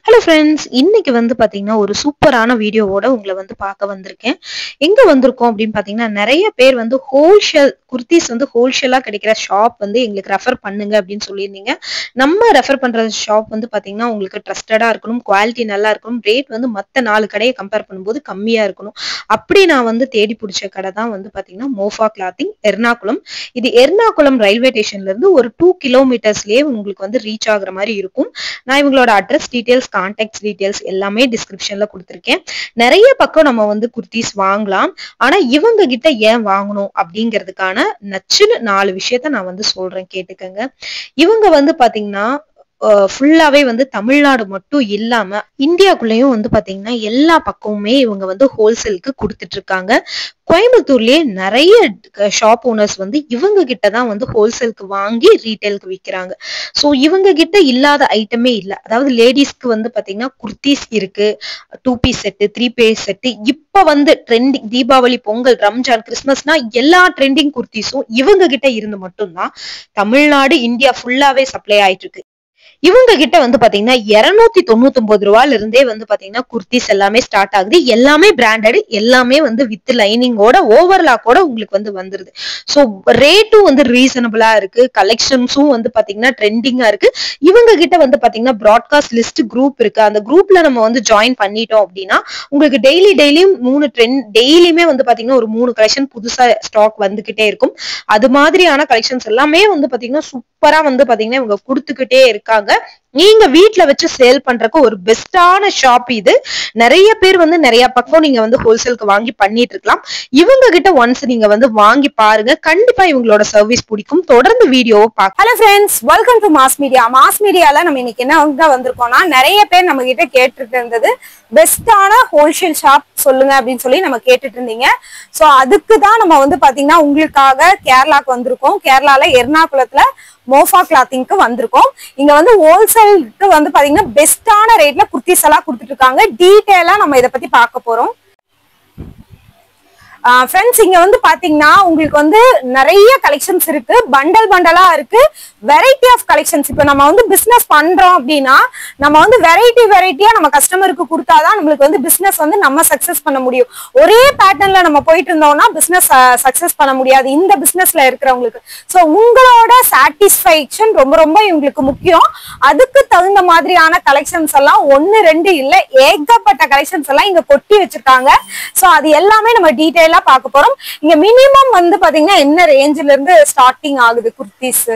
Hello friends, இன்னைக்கு வந்து பாத்தீங்கன்னா ஒரு சூப்பரான வீடியோவோட உங்களை வந்து பார்க்க வந்திருக்கேன். எங்க வந்திருக்கோம் அப்படின்னு பாத்தீங்கன்னா, நிறைய பேர் வந்து ஹோல்சேல் குர்த்திஸ் வந்து ஹோல்சேலா கிடைக்கிற ஷாப் வந்து எங்களுக்கு ரெஃபர் பண்ணுங்க அப்படின்னு சொல்லியிருந்தீங்க. நம்ம ரெஃபர் பண்ற ஷாப் வந்து பாத்தீங்கன்னா உங்களுக்கு ட்ரஸ்டடா இருக்கணும், குவாலிட்டி நல்லா இருக்கணும், ரேட் வந்து மற்ற 4 கடையை கம்பேர் பண்ணும்போது கம்மியா இருக்கணும். அப்படி நான் வந்து தேடி பிடிச்ச கடை தான் வந்து பாத்தீங்கன்னா மோஃபா கிளாத்திங், எர்ணாகுளம். இது எர்ணாகுளம் ரயில்வே ஸ்டேஷன்ல இருந்து ஒரு 2 கிலோமீட்டர்ஸ்லயே உங்களுக்கு வந்து ரீச் ஆகுற மாதிரி இருக்கும். நான் இவங்களோட அட்ரஸ் டீடைல்ஸ், கான்டாக்ட் டீடைல்ஸ் எல்லாமே டிஸ்கிரிப்ஷன்ல கொடுத்துருக்கேன். நிறைய பக்கம் நம்ம வந்து குர்த்திஸ் வாங்கலாம். ஆனா இவங்க கிட்ட ஏன் வாங்கணும் அப்படிங்கிறதுக்கான நச்சுன்னு 4 விஷயத்த நான் வந்து சொல்றேன், கேட்டுக்கங்க. இவங்க வந்து பாத்தீங்கன்னா ஃபுல்லாவே வந்து தமிழ்நாடு மட்டும் இல்லாம இந்தியாக்குள்ளேயும் வந்து பாத்தீங்கன்னா எல்லா பக்கமுமே இவங்க வந்து ஹோல்சேலுக்கு கொடுத்துட்டு இருக்காங்க. கோயம்புத்தூர்லயே நிறைய ஷாப் ஓனர்ஸ் வந்து இவங்க கிட்டதான் வந்து ஹோல்சேலுக்கு வாங்கி ரீட்டைலுக்கு விற்கிறாங்க. ஸோ இவங்க கிட்ட இல்லாத ஐட்டமே இல்லை. அதாவது லேடிஸ்க்கு வந்து பாத்தீங்கன்னா குர்த்திஸ் இருக்கு, 2 பீஸ் செட்டு, 3 பீஸ் செட்டு. இப்ப வந்து ட்ரெண்டிங் தீபாவளி, பொங்கல், ரம்ஜான், கிறிஸ்துமஸ்னா எல்லா ட்ரெண்டிங் குர்த்திஸும் இவங்க கிட்ட இருந்து மட்டும்தான் தமிழ்நாடு, இந்தியா ஃபுல்லாவே சப்ளை ஆயிட்டு இருக்கு. இவங்க கிட்ட வந்து பாத்தீங்கன்னா 299 ரூபாயில இருந்தே வந்து பாத்தீங்கன்னா குர்த்திஸ் எல்லாமே ஸ்டார்ட் ஆகுது. எல்லாமே பிராண்டட், எல்லாமே வந்து வித் லைனிங்கோட, ஓவர்லாக்கோட உங்களுக்கு வந்து வந்துருது. ஸோ ரேட்டும் வந்து ரீசனபிளா இருக்கு, கலெக்ஷன்ஸும் வந்து பாத்தீங்கன்னா ட்ரெண்டிங்கா இருக்கு. இவங்க கிட்ட வந்து பாத்தீங்கன்னா ப்ராட்காஸ்ட் லிஸ்ட் குரூப் இருக்கு. அந்த குரூப்ல நம்ம வந்து ஜாயின் பண்ணிட்டோம் அப்படின்னா உங்களுக்கு டெய்லியும் 3 ட்ரெண்ட், டெய்லியுமே வந்து பாத்தீங்கன்னா ஒரு 3 கலெக்ஷன் புதுசா ஸ்டாக் வந்துகிட்டே இருக்கும். அது மாதிரியான கலெக்ஷன்ஸ் எல்லாமே வந்து பாத்தீங்கன்னா சூப்பரா வந்து பாத்தீங்கன்னா இவங்க கொடுத்துக்கிட்டே இருக்காங்க. நீங்க வீட்டுல வச்சு சேல் பண்றதுக்கு ஒரு பெஸ்டான ஷாப் இது. நிறைய பேர் வந்து நிறைய பக்கம் நீங்க வந்து ஹோல்சேலுக்கு வாங்கி பண்ணிட்டு இருக்கலாம். இவங்க கிட்ட ஒன்ஸ் நீங்க வந்து வாங்கி பாருங்க, கண்டிப்பா இவங்களோட சர்வீஸ் பிடிக்கும். தொடர்ந்து வீடியோவை பாருங்க. Hello friends, welcome to mass media. Mass மீடியால நம்ம இன்னைக்கு என்ன வந்திருக்கோம்னா, நிறைய பேர் நம்ம கிட்ட கேட்டுட்டு இருந்தது பெஸ்டான ஹோல்சேல் ஷாப் சொல்லுங்க அப்படின்னு சொல்லி நம்ம கேட்டுட்டு இருந்தீங்க. ஸோ அதுக்கு தான் நம்ம வந்து பாத்தீங்கன்னா உங்களுக்காக கேரளாக்கு வந்திருக்கோம். கேரளால எர்ணாகுளத்துல மோஃபா கிளாத்திங்க்கு வந்திருக்கோம். இங்க வந்து ஹோல்சேலுக்கு வந்து பாத்தீங்கன்னா பெஸ்டான ரேட்ல குர்த்திஸ் எல்லாம் கொடுத்துட்டு இருக்காங்க. டீடைலா நம்ம இதை பத்தி பார்க்க போறோம். ஃப்ரெண்ட்ஸ், இங்க வந்து பாத்தீங்கன்னா உங்களுக்கு வந்து நிறைய கலெக்ஷன்ஸ் இருக்கு, பண்டல் பண்டலா இருக்கு, வெரைட்டி ஆஃப் கலெக்ஷன்ஸ். இப்போ நம்ம வந்து பிசினஸ் பண்றோம் அப்படின்னா நம்ம வந்து வெரைட்டியா நம்ம கஸ்டமருக்கு கொடுத்தாதான் நம்மளுக்கு வந்து பிசினஸ் வந்து நம்ம சக்சஸ் பண்ண முடியும். ஒரே பேட்டர்ன்ல நம்ம போயிட்டு இருந்தோம்னா பிசினஸ் சக்சஸ் பண்ண முடியாது இந்த பிசினஸ்ல இருக்கிறவங்களுக்கு. ஸோ உங்களோட சாட்டிஸ்ஃபேக்ஷன் ரொம்ப ரொம்ப இவங்களுக்கு முக்கியம். அதுக்கு தகுந்த மாதிரியான கலெக்ஷன்ஸ் எல்லாம் 1 2 இல்ல, ஏகப்பட்ட கலெக்ஷன்ஸ் எல்லாம் இங்க கொட்டி வச்சிருக்காங்க. ஸோ அது எல்லாமே நம்ம டீடைல் பார்க்க போறோம். இங்க மினிமம் வந்து பாத்தீங்கன்னா என்ன ரேஞ்சில இருந்து ஸ்டார்டிங் ஆகுது குர்த்திஸ்?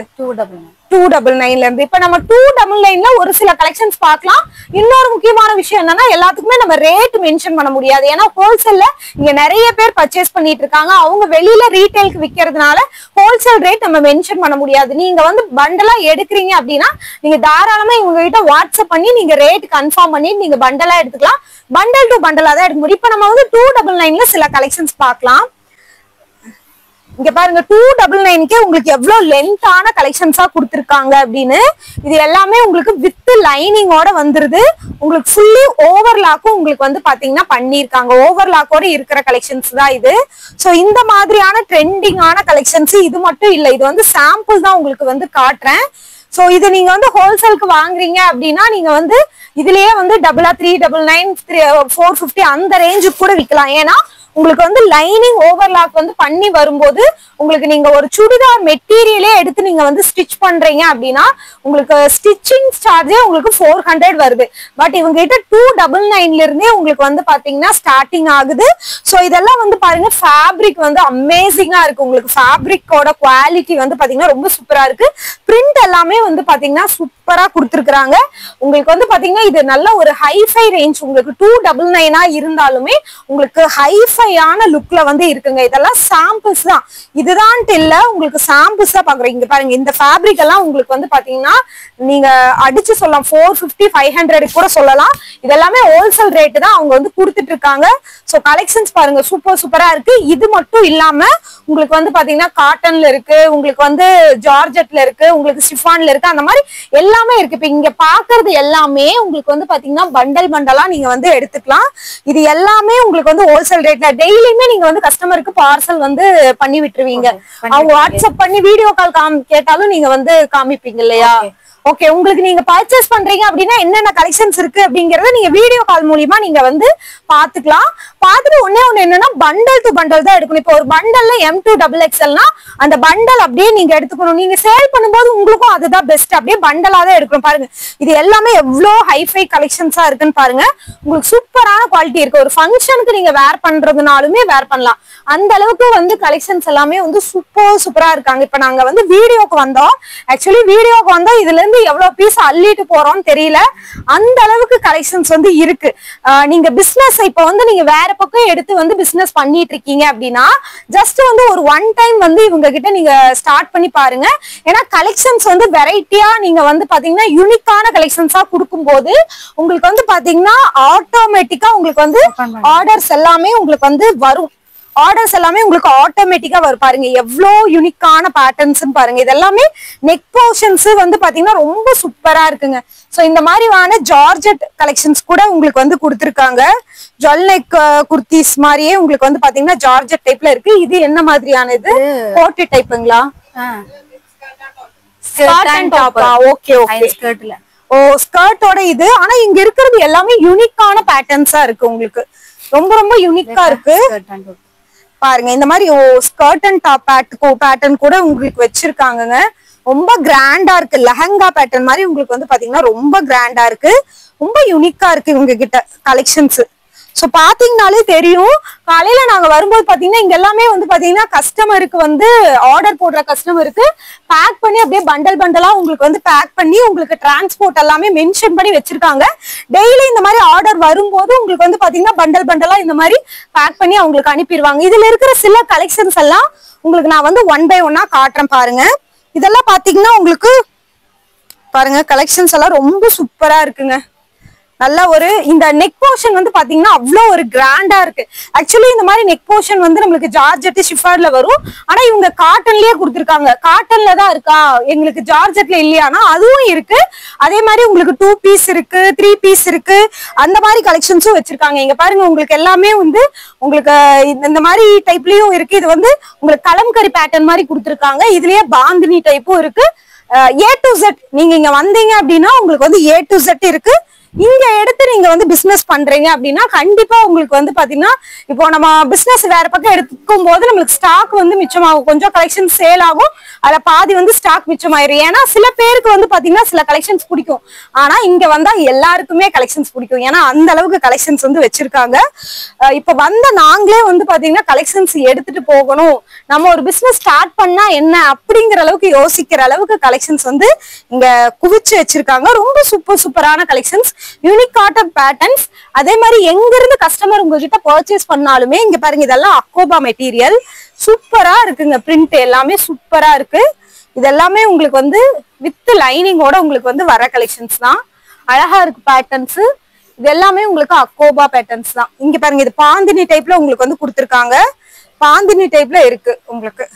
299 இருந்து. இப்ப நம்ம 299ல ஒரு சில கலெக்ஷன்ஸ் பார்க்கலாம். இன்னொரு முக்கியமான விஷயம் என்னன்னா, எல்லாத்துக்குமே நம்ம ரேட் மென்ஷன் பண்ண முடியாது. ஏன்னா ஹோல்சேல்ல இங்க நிறைய பேர் பர்ச்சேஸ் பண்ணிட்டு இருக்காங்க. அவங்க வெளியில ரீட்டைலுக்கு விற்கிறதுனால ஹோல்சேல் ரேட் நம்ம மென்ஷன் பண்ண முடியாது. நீங்க வந்து பண்டலா எடுக்கிறீங்க அப்படின்னா நீங்க தாராளமா இவங்க கிட்ட வாட்ஸ்அப் பண்ணி நீங்க ரேட் கன்ஃபார்ம் பண்ணி நீங்க பண்டலா எடுத்துக்கலாம். பண்டல் டு பண்டலா தான் எடுக்க முடியும். இப்ப நம்ம வந்து 299ல சில கலெக்ஷன்ஸ் பார்க்கலாம். இங்க பாருங்க, 299க்கு உங்களுக்கு எவ்வளவு லென்த்தான கலெக்ஷன்ஸா கொடுத்துருக்காங்க அப்படின்னு. இது எல்லாமே உங்களுக்கு வித் லைனிங்கோட வந்துருது. உங்களுக்கு ஃபுல்லி ஓவர்லாக்கும் உங்களுக்கு வந்து பாத்தீங்கன்னா பண்ணிருக்காங்க. ஓவர்லாக்கோட இருக்கிற கலெக்ஷன்ஸ் தான் இது. ஸோ இந்த மாதிரியான ட்ரெண்டிங்கான கலெக்ஷன்ஸ் இது மட்டும் இல்லை, இது வந்து சாம்பிள் தான் உங்களுக்கு வந்து காட்டுறேன். ஸோ இது நீங்க வந்து ஹோல்சேலுக்கு வாங்குறீங்க அப்படின்னா நீங்க வந்து இதுலயே வந்து 399, 450 அந்த ரேஞ்சுக்கு கூட விற்கலாம். ஏன்னா உங்களுக்கு வந்து லைனிங் ஓவர்லாக் வந்து பண்ணி வரும்போது உங்களுக்கு நீங்க ஒரு சுடிதார் மெட்டீரியலே எடுத்து நீங்க வந்து ஸ்டிச் பண்றீங்க அப்படின்னா உங்களுக்கு ஸ்டிச்சிங் சார்ஜே உங்களுக்கு 400 வருது. பட் இவங்க கிட்ட 299ல இருந்தே உங்களுக்கு வந்து பாத்தீங்கன்னா ஸ்டார்டிங் ஆகுது. ஸோ இதெல்லாம் வந்து பாருங்க, ஃபேப்ரிக் வந்து அமேசிங்கா இருக்கு. உங்களுக்கு ஃபேப்ரிக்கோட குவாலிட்டி வந்து பாத்தீங்கன்னா ரொம்ப சூப்பரா இருக்கு. பிரிண்ட் எல்லாமே வந்து பாத்தீங்கன்னா சூப்பரா கொடுத்துருக்காங்க. உங்களுக்கு வந்து பாத்தீங்கன்னா இது நல்ல ஒரு ஹைஃபை ரேஞ்ச். உங்களுக்கு 299 இருந்தாலுமே உங்களுக்கு ஹைஃபையான லுக்ல வந்து இருக்குங்க. இதெல்லாம் சாம்பிள்ஸ் தான், இதுதான் இல்ல, உங்களுக்கு சாம்பிள்ஸ் தான் பாக்குறீங்க. இங்க பாருங்க, இந்த ஃபேப்ரிக் எல்லாம் உங்களுக்கு வந்து பாத்தீங்கன்னா நீங்க அடிச்சு சொல்லலாம் 450, 500 கூட சொல்லலாம். இதெல்லாமே ஹோல்சேல் ரேட் தான் அவங்க வந்து கொடுத்துட்டு இருக்காங்க. ஸோ கலெக்ஷன்ஸ் பாருங்க, சூப்பரா இருக்கு. இது மட்டும் இல்லாம உங்களுக்கு வந்து பாத்தீங்கன்னா காட்டன்ல இருக்கு, உங்களுக்கு வந்து ஜார்ஜெட்ல இருக்கு, உங்களுக்கு சிஃபான்ல இருக்கு, அந்த மாதிரி எல்லாமே இருக்கு. இப்ப இங்க பாக்குறது எல்லாமே உங்களுக்கு வந்து பாத்தீங்கன்னா பண்டலா நீங்க வந்து எடுத்துக்கலாம். இது எல்லாமே உங்களுக்கு வந்து ஹோல்சேல் ரேட்ல டெய்லியுமே நீங்க வந்து கஸ்டமருக்கு பார்சல் வந்து பண்ணி விட்டுருவீங்க. அவங்க வாட்ஸ்அப் பண்ணி வீடியோ கால் கேட்டாலும் நீங்க வந்து காமிப்பீங்க இல்லையா? ஓகே, உங்களுக்கு நீங்க பர்ச்சேஸ் பண்றீங்க அப்படின்னா என்னென்ன கலெக்ஷன்ஸ் இருக்கு அப்படிங்கறத நீங்க வீடியோ கால் மூலியமா நீங்க வந்து பாத்துக்கலாம். பார்த்துட்டு ஒண்ணு என்னன்னா பண்டல் டு பண்டல் தான் எடுக்கணும். இப்போ ஒரு பண்டல்ல M2XXLனா அந்த பண்டல் அப்படியே நீங்க எடுத்துக்கணும். நீங்க சேல் பண்ணும்போது உங்களுக்கும் அதுதான் பெஸ்ட், அப்படியே பண்டலா தான் எடுக்கணும். பாருங்க இது எல்லாமே எவ்வளவு ஹைஃபை கலெக்ஷன்ஸா இருக்குன்னு பாருங்க. உங்களுக்கு சூப்பரான குவாலிட்டி இருக்கு. ஒரு ஃபங்க்ஷனுக்கு நீங்க வேர் பண்றதுனாலுமே வேர் பண்ணலாம். அந்த அளவுக்கு வந்து கலெக்ஷன்ஸ் எல்லாமே வந்து சூப்பரா இருக்காங்க. இப்ப நாங்க வந்து வீடியோக்கு வந்தோம். ஆக்சுவலி வீடியோக்கு வந்தா இதுல இருந்து எவ்வளவு பீஸ் அள்ளிட்டு போறோம்னு தெரியல, அந்த அளவுக்கு கலெக்ஷன்ஸ் வந்து இருக்கு. நீங்க பிசினஸ் இப்ப வந்து நீங்க வேற பக்கம் எடுத்து வந்து பிசினஸ் பண்ணிட்டு இருக்கீங்க அப்படின்னா ஜஸ்ட் வந்து ஒரு ஒன் டைம் வந்து இவங்க கிட்ட நீங்க ஸ்டார்ட் பண்ணி பாருங்க. ஏன்னா கலெக்ஷன்ஸ் வந்து வெரைட்டியா நீங்க வந்து பாத்தீங்கன்னா யூனிக்கான கலெக்ஷன்ஸா கொடுக்கும் போது உங்களுக்கு வந்து பாத்தீங்கன்னா ஆட்டோமேட்டிக்கா உங்களுக்கு வந்து ஆர்டர்ஸ் எல்லாமே உங்களுக்கு வந்து வரும். ஆர்டர்ஸ் எல்லாமே உங்களுக்கு ஆட்டோமேட்டிக்கா வரும். பாருங்க எவ்வளோ யூனிக்கான பேட்டர்ன்ஸ் பாருங்க. இது எல்லாமே நெக் போர்ஷன்ஸ் வந்து பாத்தீங்கன்னா ரொம்ப சூப்பரா இருக்குங்க. சோ இந்த மாதிரியான ஜார்ஜெட் கலெக்ஷன்ஸ் கூட உங்களுக்கு வந்து கொடுத்துருக்காங்க. ஜுவல் நெக் குர்த்திஸ் மாதிரியே உங்களுக்கு வந்து பாத்தீங்கன்னா ஜார்ஜெட் டைப்ல இருக்கு. இது என்ன மாதிரியான இது கோட் டைப்புங்களா? ஸ்கர்ட் அண்ட் டாப்பா? ஓகே ஓகே, ஸ்கர்ட்ல. ஓ ஸ்கர்ட்டோட இது. ஆனா இங்க இருக்கிறது எல்லாமே யூனிக்கான பேட்டர்ன்ஸா இருக்கு. உங்களுக்கு ரொம்ப ரொம்ப யூனிக்கா இருக்கு. பாருங்க இந்த மாதிரி ஸ்கர்ட் அண்ட் டாப் பேட்டர்ன் கூட உங்களுக்கு வச்சிருக்காங்க. ரொம்ப கிராண்டா இருக்கு. லெஹங்கா பேட்டர்ன் மாதிரி உங்களுக்கு வந்து பாத்தீங்கன்னா ரொம்ப கிராண்டா இருக்கு. ரொம்ப யூனிக்கா இருக்கு இவங்க கிட்ட கலெக்ஷன்ஸ். சோ பாத்தீங்கன்னாலே தெரியும். காலையில நாங்க வரும்போது பாத்தீங்கன்னா இங்க எல்லாமே வந்து பாத்தீங்கன்னா கஸ்டமருக்கு வந்து ஆர்டர் போடுற கஸ்டமருக்கு பேக் பண்ணி அப்படியே பண்டல் பண்டலா உங்களுக்கு வந்து பேக் பண்ணி உங்களுக்கு டிரான்ஸ்போர்ட் எல்லாமே மென்ஷன் பண்ணி வச்சிருக்காங்க. டெய்லி இந்த மாதிரி ஆர்டர் வரும்போது உங்களுக்கு வந்து பாத்தீங்கன்னா பண்டல் பண்டலா இந்த மாதிரி பேக் பண்ணி அவங்களுக்கு அனுப்பிடுவாங்க. இதுல இருக்கிற சில கலெக்ஷன்ஸ் எல்லாம் உங்களுக்கு நான் வந்து ஒன் பை ஒன்னா காட்டுறேன் பாருங்க. இதெல்லாம் பாத்தீங்கன்னா உங்களுக்கு பாருங்க கலெக்ஷன்ஸ் எல்லாம் ரொம்ப சூப்பரா இருக்குங்க. நல்ல ஒரு இந்த நெக் போர்ஷன் வந்து பாத்தீங்கன்னா அவ்வளவு ஒரு கிராண்டா இருக்கு. ஆக்சுவலி இந்த மாதிரி நெக் போர்ஷன் வந்து நம்மளுக்கு ஜார்ஜெட் ஷிஃபார்ட்ல வரும். ஆனா இவங்க காட்டன்லயே கொடுத்துருக்காங்க. காட்டன்ல தான் இருக்கா, எங்களுக்கு ஜார்ஜெட்ல இல்லையானா அதுவும் இருக்கு. அதே மாதிரி உங்களுக்கு 2 பீஸ் இருக்கு, 3 பீஸ் இருக்கு. அந்த மாதிரி கலெக்ஷன்ஸும் வச்சிருக்காங்க. இங்க பாருங்க உங்களுக்கு எல்லாமே வந்து உங்களுக்கு இந்த மாதிரி டைப்லயும் இருக்கு. இது வந்து உங்களுக்கு கலம்கரி பேட்டர்ன் மாதிரி கொடுத்துருக்காங்க. இதுலயே பாந்தினி டைப்பும் இருக்கு. A to Z நீங்க இங்க வந்தீங்க அப்படின்னா உங்களுக்கு வந்து A to Z இருக்கு. இங்க எடுத்து நீங்க வந்து பிசினஸ் பண்றீங்க அப்படின்னா கண்டிப்பா உங்களுக்கு வந்து பாத்தீங்கன்னா இப்போ நம்ம பிசினஸ் வேற பக்கம் எடுக்கும் போது நம்மளுக்கு ஸ்டாக் வந்து மிச்சமாகும். கொஞ்சம் கலெக்ஷன் சேல் ஆகும், அதுல பாதி வந்து ஸ்டாக் மிச்சமாயிரும். ஏன்னா சில பேருக்கு வந்து பாத்தீங்கன்னா சில கலெக்ஷன்ஸ் பிடிக்கும். ஆனா இங்க வந்தா எல்லாருக்குமே கலெக்ஷன்ஸ் பிடிக்கும். ஏன்னா அந்த அளவுக்கு கலெக்ஷன்ஸ் வந்து வச்சிருக்காங்க. இப்ப வந்த நாங்களே வந்து பாத்தீங்கன்னா கலெக்ஷன்ஸ் எடுத்துட்டு போகணும், நம்ம ஒரு பிசினஸ் ஸ்டார்ட் பண்ணா என்ன அப்படிங்கிற அளவுக்கு யோசிக்கிற அளவுக்கு கலெக்ஷன்ஸ் வந்து இங்க குவிச்சு வச்சிருக்காங்க. ரொம்ப சூப்பரான கலெக்ஷன்ஸ், யூனிக்கான பேட்டர்ன்ஸ். அதே மாதிரி எங்க இருந்து கஸ்டமர் உங்ககிட்ட பர்ச்சேஸ் பண்ணாலுமே இங்க பாருங்க இதெல்லாம் அக்கோபா மெட்டீரியல் சூப்பரா இருக்குங்க. பிரிண்ட் எல்லாமே சூப்பரா இருக்கு. இது எல்லாமே உங்களுக்கு வந்து வித் லைனிங்கோட உங்களுக்கு வந்து வர கலெக்ஷன்ஸ் தான். அழகா இருக்கு பேட்டர்ன்ஸ். இது எல்லாமே உங்களுக்கு அக்கோபா பேட்டர்ன்ஸ் தான். இங்க பாருங்க இது பாந்தினி டைப்ல உங்களுக்கு வந்து கொடுத்துருக்காங்க. பாந்தினி டைப்ல இருக்கு உங்களுக்கு.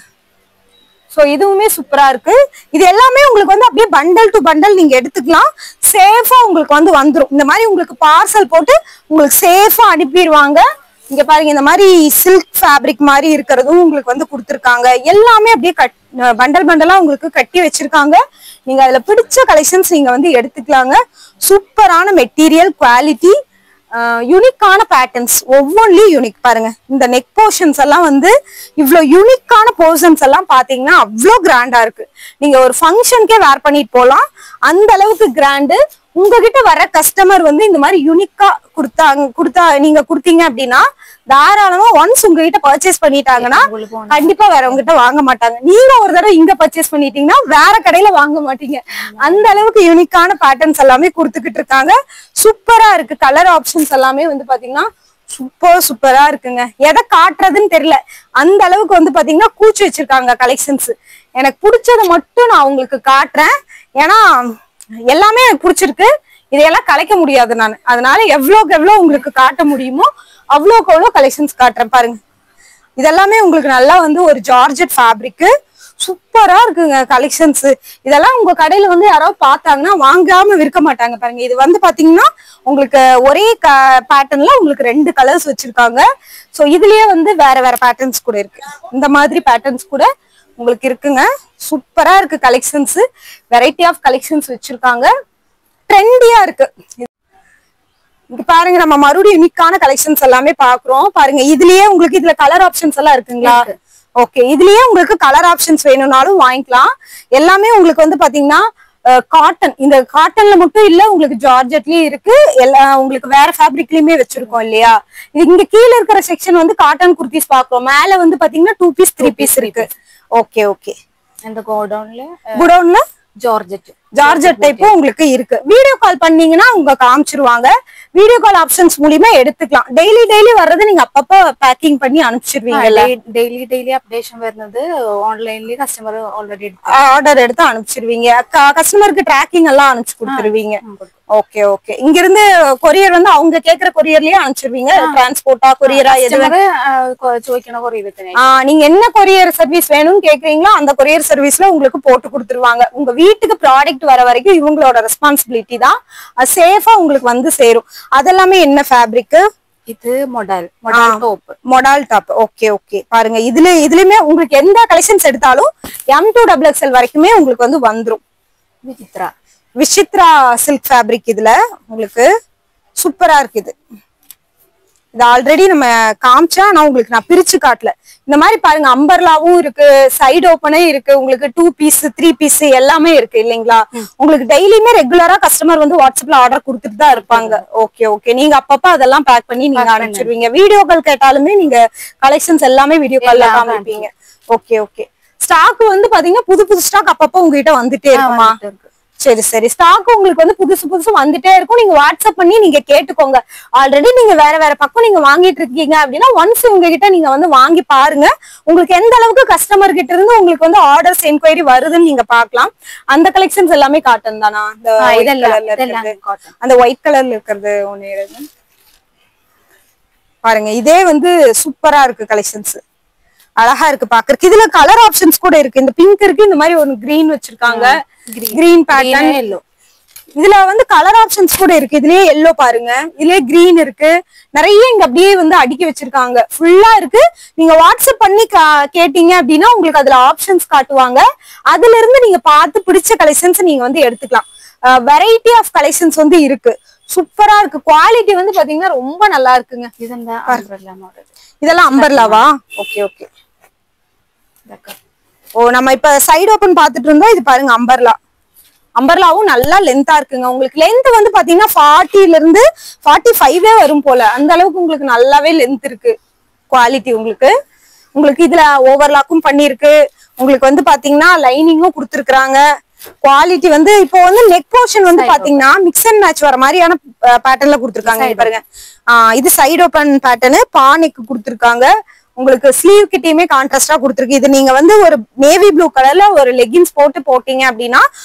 சோ இதுவுமே சூப்பரா இருக்கு. இது எல்லாமே உங்களுக்கு வந்து அப்படியே பண்டல் டு பண்டல் நீங்க எடுத்துக்கலாம். சேஃபா உங்களுக்கு வந்து வந்துரும். இந்த மாதிரி உங்களுக்கு பார்சல் போட்டு உங்களுக்கு சேஃபா அனுப்பிடுவாங்க. இங்க பாருங்க இந்த மாதிரி சில்க் ஃபேப்ரிக் மாதிரி இருக்கிறதும் உங்களுக்கு வந்து கொடுத்துருக்காங்க. எல்லாமே அப்படியே பண்டல் பண்டலா உங்களுக்கு கட்டி வச்சிருக்காங்க. நீங்க அதுல பிடிச்ச கலெக்ஷன்ஸ் நீங்க வந்து எடுத்துக்கலாங்க. சூப்பரான மெட்டீரியல் குவாலிட்டி, யூனிக்கான பேட்டர்ன்ஸ், ஒவ்வொன்றிலயும் யூனிக். பாருங்க இந்த நெக் போர்ஷன்ஸ் எல்லாம் வந்து இவ்வளவு யூனிக்கான போர்ஷன்ஸ் எல்லாம் பாத்தீங்கன்னா அவ்வளவு கிராண்டா இருக்கு. நீங்க ஒரு ஃபங்க்ஷனுக்கே வேர் பண்ணிட்டு போலாம், அந்த அளவுக்கு கிராண்டு. உங்ககிட்ட வர கஸ்டமர் வந்து இந்த மாதிரி யூனிக்கா நீங்க கொடுத்தீங்க அப்படின்னா தாராளமா ஒன்ஸ் உங்ககிட்ட பர்ச்சேஸ் பண்ணிட்டாங்கன்னா கண்டிப்பா வேற உங்ககிட்ட வாங்க மாட்டாங்க. நீங்க ஒரு தடவை இங்க பர்ச்சேஸ் பண்ணிட்டீங்கன்னா வேற கடையில வாங்க மாட்டீங்க. அந்த அளவுக்கு யூனிக்கான பேட்டர்ன்ஸ் எல்லாமே கொடுத்துக்கிட்டு இருக்காங்க. சூப்பரா இருக்கு. கலர் ஆப்ஷன்ஸ் எல்லாமே வந்து பாத்தீங்கன்னா சூப்பரா இருக்குங்க. எதை காட்டுறதுன்னு தெரியல, அந்த அளவுக்கு வந்து பாத்தீங்கன்னா கூச்சி வச்சிருக்காங்க கலெக்ஷன்ஸ். எனக்கு பிடிச்சதை மட்டும் நான் உங்களுக்கு காட்டுறேன். ஏன்னா எல்லாமே எனக்கு பிடிச்சிருக்கு. இதையெல்லாம் கலைக்க முடியாது நான். அதனால எவ்வளவுக்கு எவ்வளவு உங்களுக்கு காட்ட முடியுமோ அவ்வளோக்கு அவ்வளோ கலெக்ஷன்ஸ் காட்டுறேன். பாருங்க இதெல்லாமே உங்களுக்கு நல்லா வந்து ஒரு ஜார்ஜெட் ஃபேப்ரிக் சூப்பரா இருக்குங்க கலெக்ஷன்ஸ். இதெல்லாம் உங்க கடையில வந்து யாராவது பார்த்தாங்கன்னா வாங்காம விற்க மாட்டாங்க. பாருங்க இது வந்து பாத்தீங்கன்னா உங்களுக்கு ஒரே பேட்டர்ன்ல உங்களுக்கு 2 கலர்ஸ் வச்சிருக்காங்க. சோ இதுலயே வந்து வேற வேற பேட்டர்ன்ஸ் கூட இருக்கு. இந்த மாதிரி பேட்டர்ன்ஸ் கூட உங்களுக்கு இருக்குங்க. சூப்பரா இருக்கு கலெக்ஷன்ஸ். வெரைட்டி ஆஃப் கலெக்ஷன்ஸ் வச்சிருக்காங்க. ட்ரெண்டியா இருக்கு. இங்க பாருங்க, நம்ம மறுபடியும் யூனிக்கான கலெக்ஷன்ஸ் எல்லாமே பாக்குறோம். பாருங்க, இதுலயே உங்களுக்கு இதுல கலர் ஆப்ஷன்ஸ் எல்லாம் இருக்குங்களா? ஓகே, இதுலயே உங்களுக்கு கலர் ஆப்ஷன்ஸ் வேணும்னாலும் வாங்கிக்கலாம். எல்லாமே உங்களுக்கு வந்து பாத்தீங்கன்னா காட்டன். இந்த காட்டன்ல மட்டும் இல்ல, உங்களுக்கு ஜார்ஜெட்லயும் இருக்கு, எல்லா உங்களுக்கு வேற ஃபேப்ரிக்லயுமே வச்சிருக்கோம் இல்லையா? இது இங்க கீழ இருக்கிற செக்ஷன் வந்து காட்டன் குர்த்திஸ் பாக்குறோம். மேல வந்து பாத்தீங்கன்னா 2 பீஸ் 3 பீஸ் இருக்கு. Okay okay. அந்த குடோன்ல ஜார்ஜெட் டைப் உங்களுக்கு இருக்கு. வீடியோ கால் பண்ணீங்கன்னா உங்க காமிச்சிருவாங்க. வீடியோ கால் ஆப்ஷன்ஸ் மூலமா எடுத்துக்கலாம். டெய்லி வர்றது நீங்க அப்பப்ப பேக்கிங் பண்ணி அனுப்பிச்சிருவீங்கல்ல? டெய்லி அப்டேஷன் வருது. ஆன்லைன்லயே கஸ்டமர் ஆல்ரெடி ஆர்டர் எடுத்து அனுப்பிச்சிருவீங்க. கஸ்டமருக்கு ட்ராக்கிங் எல்லாம் அனுப்பிச்சு கொடுத்துருவீங்க. Okay okay. இங்க இருந்து கொரியர் வந்து அவங்க கேக்குற கொரியர்லயே அனுப்பிச்சிருவீங்க. டிரான்ஸ்போர்ட்டா கொரியரா நீங்க என்ன கொரியர் சர்வீஸ் வேணும்னு கேக்குறீங்களோ அந்த கொரியர் சர்வீஸ்ல உங்களுக்கு போட்டு கொடுத்துருவாங்க. உங்க வீட்டுக்கு ப்ராடக்ட் வர வரைக்கும் இவங்களோட ரெஸ்பான்சிபிலிட்டி தான். அது சேஃபா உங்களுக்கு வந்து சேரும். அதெல்லாமே என்ன ஃபேப்ரிக்? இது மொடால் டாப். Okay okay. பாருங்க, இதுலயுமே உங்களுக்கு எந்த கலெக்ஷன்ஸ் எடுத்தாலும் M2XXL வரைக்குமே உங்களுக்கு வந்து வந்துரும். Vichitra silk fabric. இதுல உங்களுக்கு சூப்பரா இருக்குது. இது ஆல்ரெடி நம்ம காமிச்சா, நான் உங்களுக்கு நான் பிரிச்சு காட்டல. இந்த மாதிரி பாருங்க, அம்பர்லாவும் இருக்கு, சைடு ஓப்பனே இருக்கு, உங்களுக்கு 2 பீஸ் 3 பீஸ் எல்லாமே இருக்கு இல்லைங்களா? உங்களுக்கு டெய்லியுமே ரெகுலரா கஸ்டமர் வந்து வாட்ஸ்அப்ல ஆர்டர் கொடுத்துட்டு தான் இருப்பாங்க. Okay okay. நீங்க அப்பப்ப அதெல்லாம் பேக் பண்ணி நீங்க அனுப்பிச்சிருவீங்க. வீடியோ கால் கேட்டாலுமே நீங்க கலெக்ஷன்ஸ் எல்லாமே வீடியோ கால்ல காமிப்பீங்க. Okay okay. ஸ்டாக் வந்து பாத்தீங்கன்னா புது ஸ்டாக் அப்பப்ப உங்ககிட்ட வந்துட்டே இருக்குமா? சரி சரி. ஸ்டாக் உங்களுக்கு வந்து புதுசு வந்துட்டே இருக்கும். நீங்க வாட்ஸ்அப் பண்ணி நீங்க கேட்டுக்கோங்க. ஆல்ரெடி நீங்க வேற பக்கம் நீங்க வாங்கிட்டு இருக்கீங்க அப்படின்னா ஒன்ஸ் உங்ககிட்ட நீங்க வந்து வாங்கி பாருங்க. உங்களுக்கு எந்த அளவுக்கு கஸ்டமர் கிட்ட இருந்து உங்களுக்கு வந்து ஆர்டர்ஸ் என்கொயரி வருதுன்னு நீங்க பாக்கலாம். அந்த கலெக்ஷன்ஸ் எல்லாமே காட்டன் தானா? அந்த ஒயிட் கலர்ல இருக்கிறது ஒண்ணு பாருங்க. இதே வந்து சூப்பரா இருக்கு கலெக்ஷன்ஸ். அழகா இருக்கு பாக்குறதுக்கு. இதுல கலர் ஆப்ஷன்ஸ் கூட இருக்கு. இந்த பிங்க் இருக்கு, இந்த மாதிரி ஒரு கிரீன் வச்சிருக்காங்க, கிரீன் பேட்டர்ன். இதுல வந்து கலர் ஆப்ஷன்ஸ் கூட இருக்கு. இதுலயே எல்லோ பாருங்க, இதுலயே கிரீன் இருக்கு. நிறைய இங்க அப்படியே வந்து அடுக்கி வச்சிருக்காங்க. ஃபுல்லா இருக்கு. நீங்க வாட்ஸ்அப் பண்ணி கேட்டீங்க அப்படின்னா உங்களுக்கு அதுல ஆப்ஷன்ஸ் காட்டுவாங்க. அதுல இருந்து நீங்க பார்த்து பிடிச்ச கலெக்ஷன்ஸ் நீங்க வந்து எடுத்துக்கலாம். வெரைட்டி ஆஃப் கலெக்ஷன்ஸ் வந்து இருக்கு. சூப்பரா இருக்கு. குவாலிட்டி வந்து பாத்தீங்கன்னா ரொம்ப நல்லா இருக்குங்க. இதெல்லாம் அம்பர்லாவா? Okay okay. ஓ, நம்ம இப்ப சைடு ஓபன் பாத்துட்டு இருந்தோம். இது பாருங்க அம்பர்லாவும் நல்லா லென்த்தா இருக்குங்க. உங்களுக்கு லென்த் வந்து பாத்தீங்கன்னா 40ல இருந்து 45 வரும் போல. அந்த அளவுக்கு உங்களுக்கு நல்லாவே லென்த் இருக்கு. குவாலிட்டி உங்களுக்கு இதுல ஓவர்லாக்கும் பண்ணிருக்கு. உங்களுக்கு வந்து பாத்தீங்கன்னா லைனிங்கும் கொடுத்துருக்காங்க. குவாலிட்டி வந்து இப்போ வந்து நெக் போர்ஷன் வந்து பாத்தீங்கன்னா மிக்ஸ் அண்ட் மேட்ச் வர மாதிரியான பேட்டர்ன்ல கொடுத்துருக்காங்க. பாருங்க, இது சைடு ஓபன் பேட்டர்னு பானைக்கு கொடுத்துருக்காங்க. உங்களுக்கு ஸ்லீவ் கிட்டயுமே கான்ட்ராஸ்டா கொடுத்துருக்கு. இது நீங்க வந்து ஒரு நேவி ப்ளூ கலர்ல ஒரு லெகின்ஸ் போட்டீங்க அப்படின்னா